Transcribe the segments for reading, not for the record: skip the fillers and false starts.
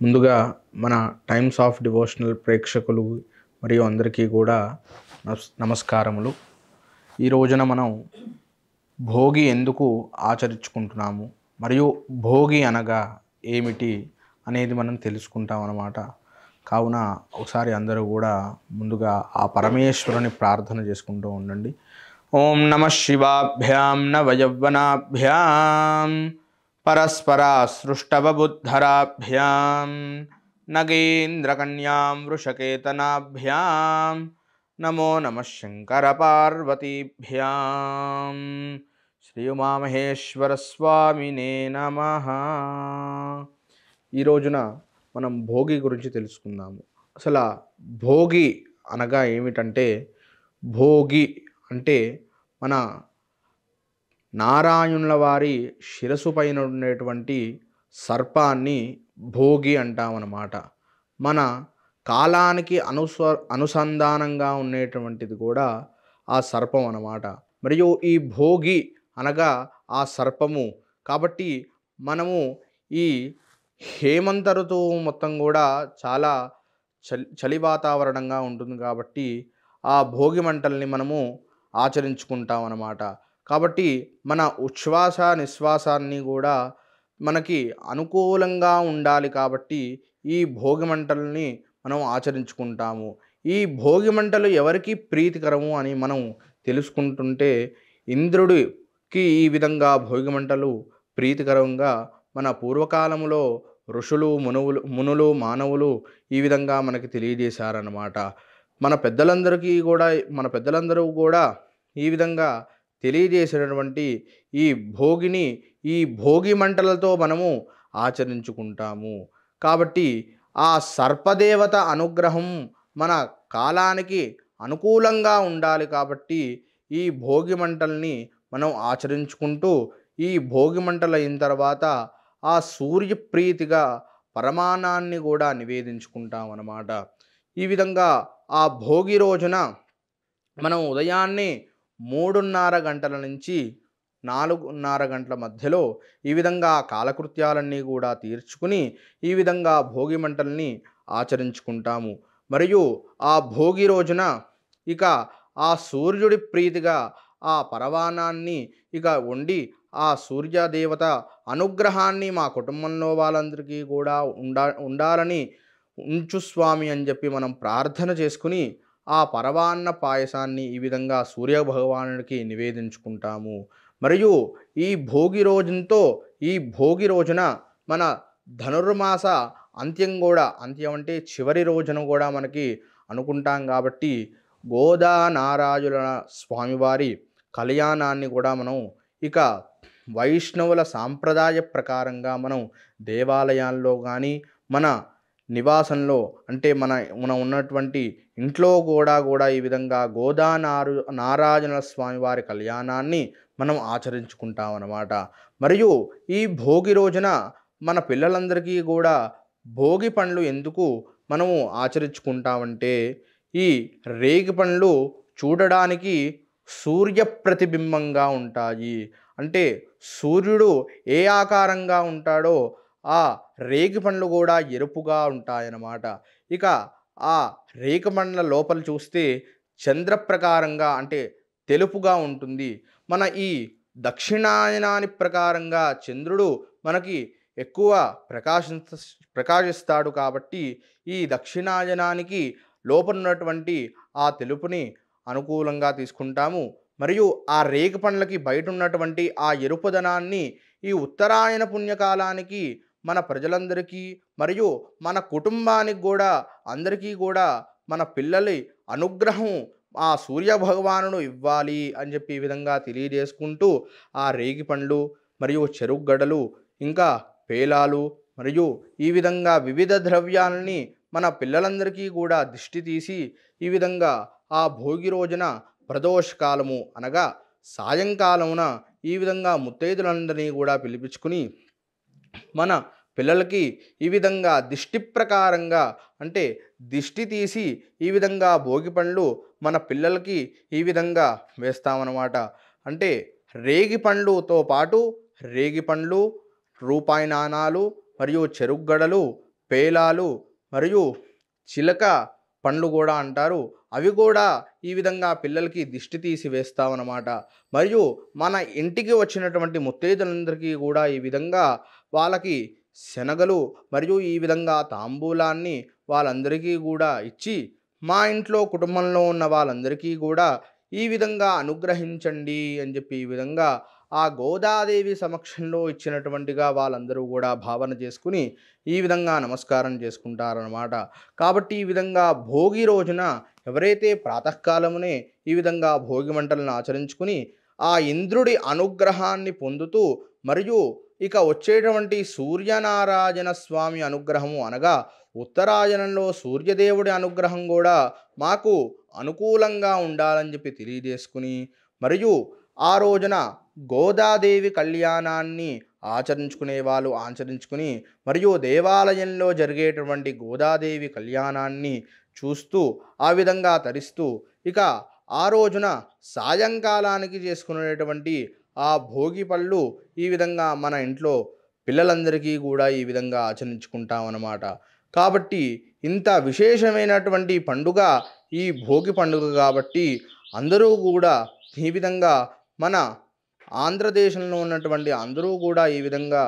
ముందుగా మన times of devotional ప్రేక్షకులు మరియు అందరికీ కూడా నమస్కారములు. ఈ రోజున మనం భోగి ఎందుకు ఆచరించుకుంటున్నాము మరియు భోగి అనగా ఏమిటి అనేది మనం తెలుసుకుంటాం అన్నమాట. కావున ఒకసారి అందరూ కూడా ముందుగా ఆ పరమేశ్వరుని ప్రార్థన చేసుకుంటూ ఉండండి. ఓం నమః శివాభ్యాం నవయవ్వనాభ్యాం పరస్పరా సృష్టవబుద్ధరాభ్యాం నగేంద్రకన్యాం వృషకేతనాభ్యాం నమో నమః శంకర పార్వతీభ్యాం శ్రీ ఉమామహేశ్వర స్వామినే నమః. ఈ రోజున మనం భోగి గురించి తెలుసుకుందాము. అసలు భోగి అనగా ఏమిటంటే, భోగి అంటే మన నారాయణుల వారి శిరసు పైన ఉండేటువంటి సర్పాన్ని భోగి అంటామన్నమాట. మన కాలానికి అనుసంధానంగా ఉండేటువంటిది కూడా ఆ సర్పం అన్నమాట. మరియు ఈ భోగి అనగా ఆ సర్పము. కాబట్టి మనము ఈ హేమంత ఋతువు మొత్తం కూడా చాలా చలి వాతావరణంగా ఉంటుంది. కాబట్టి ఆ భోగి మంటల్ని మనము ఆచరించుకుంటాం అన్నమాట. కాబట్టి మన ఉచ్ఛ్వాస నిశ్వాసాన్ని కూడా మనకి అనుకూలంగా ఉండాలి. కాబట్టి ఈ భోగి మంటల్ని మనం ఆచరించుకుంటాము. ఈ భోగి మంటలు ఎవరికి ప్రీతికరము అని మనం తెలుసుకుంటుంటే, ఇంద్రుడికి ఈ విధంగా భోగి మంటలు ప్రీతికరంగా మన పూర్వకాలంలో ఋషులు మునులు మానవులు ఈ విధంగా మనకి తెలియజేశారన్నమాట. మన పెద్దలందరూ కూడా ఈ విధంగా తెలియజేసినటువంటి ఈ భోగిని ఈ భోగి మంటలతో మనము ఆచరించుకుంటాము. కాబట్టి ఆ సర్పదేవత అనుగ్రహం మన కాలానికి అనుకూలంగా ఉండాలి. కాబట్టి ఈ భోగి మంటల్ని మనం ఆచరించుకుంటూ ఈ భోగి మంటలు అయిన తర్వాత ఆ సూర్యప్రీతిగా పరమాన్నాన్ని కూడా నివేదించుకుంటాం అన్నమాట. ఈ విధంగా ఆ భోగి రోజున మనం ఉదయాన్నే 3:30 గంటల నుంచి 4:30 గంటల మధ్యలో ఈ విధంగా కాలకృత్యాలన్నీ కూడా తీర్చుకుని ఈ విధంగా భోగి మంటల్ని ఆచరించుకుంటాము. మరియు ఆ భోగి రోజున ఇక ఆ సూర్యుడి ప్రీతిగా ఆ పరవానాన్ని ఇక వండి ఆ సూర్యదేవత అనుగ్రహాన్ని మా కుటుంబంలో వాళ్ళందరికీ కూడా ఉండాలని ఉంచు స్వామి అని చెప్పి మనం ప్రార్థన చేసుకుని ఆ పరవాన్న పాయసాన్ని ఈ విధంగా సూర్య భగవానుడికి నివేదించుకుంటాము. మరియు ఈ భోగి రోజున మన ధనుర్మాస అంత్యం అంటే చివరి రోజున కూడా మనకి అనుకుంటాం. కాబట్టి గోదానారాయణ స్వామివారి కళ్యాణాన్ని కూడా మనం ఇక వైష్ణవుల సాంప్రదాయ ప్రకారంగా మనం దేవాలయాల్లో కానీ మన నివాసంలో అంటే మన ఉన్నటువంటి ఇంట్లో కూడా ఈ విధంగా నారాయణ స్వామి వారి కళ్యాణాన్ని మనం ఆచరించుకుంటాం అన్నమాట. మరియు ఈ భోగి రోజున మన పిల్లలందరికీ కూడా భోగి పండ్లు ఎందుకు మనము ఆచరించుకుంటామంటే, ఈ రేగి పండ్లు చూడడానికి సూర్య ప్రతిబింబంగా ఉంటాయి. అంటే సూర్యుడు ఏ ఆకారంగా ఉంటాడో ఆ రేగి పండ్లు కూడా ఎరుపుగా ఉంటాయన్నమాట. ఇక ఆ రేగి పండ్ల లోపల చూస్తే చంద్రప్రకారంగా అంటే తెలుపుగా ఉంటుంది. మన ఈ దక్షిణాయనాని ప్రకారంగా చంద్రుడు మనకి ఎక్కువ ప్రకాశిస్తాడు. కాబట్టి ఈ దక్షిణాయనానికి లోపల ఉన్నటువంటి ఆ తెలుపుని అనుకూలంగా తీసుకుంటాము. మరియు ఆ రేగి పండ్లకి బయట ఉన్నటువంటి ఆ ఎరుపుదనాన్ని ఈ ఉత్తరాయణ పుణ్యకాలానికి మన ప్రజలందరికీ మరియు మన కుటుంబానికి కూడా అందరికీ కూడా మన పిల్లలి అనుగ్రహం ఆ సూర్య భగవానుడు ఇవ్వాలి అని చెప్పి ఈ విధంగా తెలియజేసుకుంటూ ఆ రేగి పండ్లు మరియు చెరుగ్గడలు ఇంకా పేలాలు మరియు ఈ విధంగా వివిధ ద్రవ్యాలని మన పిల్లలందరికీ కూడా దిష్టి తీసి ఈ విధంగా ఆ భోగి రోజున ప్రదోషకాలము అనగా సాయంకాలమున ఈ విధంగా ముత్తైదులందరినీ కూడా పిలిపించుకుని మన పిల్లలకి ఈ విధంగా దిష్టి ప్రకారంగా అంటే దిష్టి తీసి ఈ విధంగా భోగి పండ్లు మన పిల్లలకి ఈ విధంగా వేస్తామన్నమాట. అంటే రేగి పండ్లుతో పాటు రేగి పండ్లు, రూపాయి నాణాలు మరియు చెరుగ్గడలు పేలాలు మరియు చిలక పండ్లు కూడా అంటారు. అవి కూడా ఈ విధంగా పిల్లలకి దిష్టి తీసి వేస్తామన్నమాట. మరియు మన ఇంటికి వచ్చినటువంటి ముత్తైదులందరికీ కూడా ఈ విధంగా వాళ్ళకి శనగలు మరియు ఈ విధంగా తాంబూలాన్ని వాళ్ళందరికీ కూడా ఇచ్చి, మా ఇంట్లో కుటుంబంలో ఉన్న వాళ్ళందరికీ కూడా ఈ విధంగా అనుగ్రహించండి అని చెప్పి ఈ విధంగా ఆ గోదాదేవి సమక్షంలో ఇచ్చినటువంటిగా వాళ్ళందరూ కూడా భావన చేసుకుని ఈ విధంగా నమస్కారం చేసుకుంటారనమాట. కాబట్టి ఈ విధంగా భోగి రోజున ఎవరైతే ప్రాతకాలమునే ఈ విధంగా భోగి మంటలను ఆచరించుకుని ఆ ఇంద్రుడి అనుగ్రహాన్ని పొందుతూ, మరియు ఇక వచ్చేటువంటి సూర్యనారాయణ స్వామి అనుగ్రహము అనగా ఉత్తరాయణంలో సూర్యదేవుడి అనుగ్రహం కూడా మాకు అనుకూలంగా ఉండాలని చెప్పి తెలియజేసుకుని, మరియు ఆ రోజున గోదాదేవి కళ్యాణాన్ని ఆచరించుకునే వాళ్ళు ఆచరించుకుని, మరియు దేవాలయంలో జరిగేటువంటి గోదాదేవి కళ్యాణాన్ని చూస్తూ ఆ విధంగా తరిస్తూ, ఇక ఆ రోజున సాయంకాలానికి చేసుకునేటువంటి ఆ భోగి పళ్ళు ఈ విధంగా మన ఇంట్లో పిల్లలందరికీ కూడా ఈ విధంగా ఆచరించుకుంటామన్నమాట. కాబట్టి ఇంత విశేషమైనటువంటి పండుగ ఈ భోగి పండుగ కాబట్టి అందరూ కూడా ఈ విధంగా మన ఆంధ్రదేశంలో ఉన్నటువంటి అందరూ కూడా ఈ విధంగా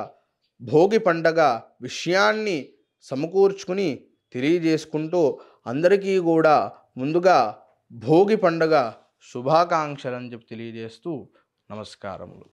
భోగి పండగ విషయాన్ని సమకూర్చుకుని తెలియజేసుకుంటూ, అందరికీ కూడా ముందుగా భోగి పండగ శుభాకాంక్షలని చెప్పి తెలియజేస్తూ నమస్కారములు.